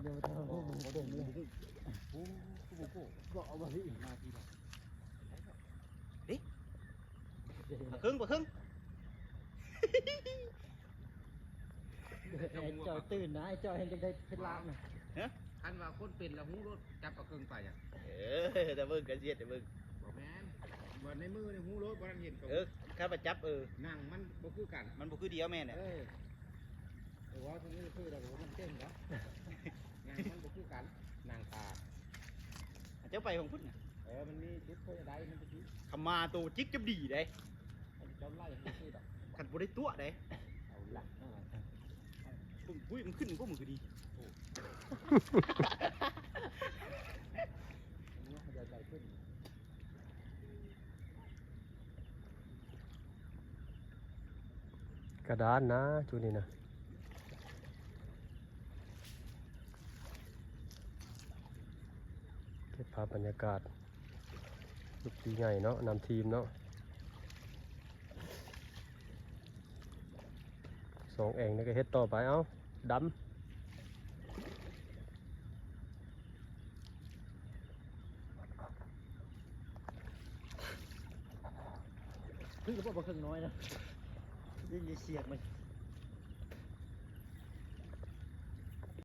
เดียวเท่าพวกมึงเดินเลยก็เอามาที่มาทีละครึ่งกว่าครึ่งไอ้จอยตื่นนะไอ้จอยเห็นจะได้เพชรล้านนะ คันว่าคนเป็นแล้วหูรถจับเอาเครื่องไปอ่ะ แต่มึงกันเสียดแต่มึง บอกแม่นบ่ในมือในหูรถบ่ทันเห็นเขา ข้าไปจับนั่งมันบ่คือกัน มันบุคือเดียวแม่เนี่ย แต่ว่าตรงนี้คือเราบอกว่ามันเต้นครับนั่งมันบ่คือกันนั่งตา เจ้าไปของพุ่น มันมีชุดโคยได้มันจะที่ ขมาตัวจิกจะดีได้ เจ้าไล่ให้ซื้อดอก ขันบุได้ตัวได้ เอาละ ปุ้ยมันขึ้นก็มึงคือดี นี่ขยายใจขึ้น กระดานนะจุดนี้นะเก็บภาพบรรยากาศลูกปีใหญ่เนาะนำทีมเนาะสองเองนี่ก็เฮ็ดต่อไปเอ้าดำ ครึ่งก็บอกครึ่งน้อยนะยิ่งเสียกมัน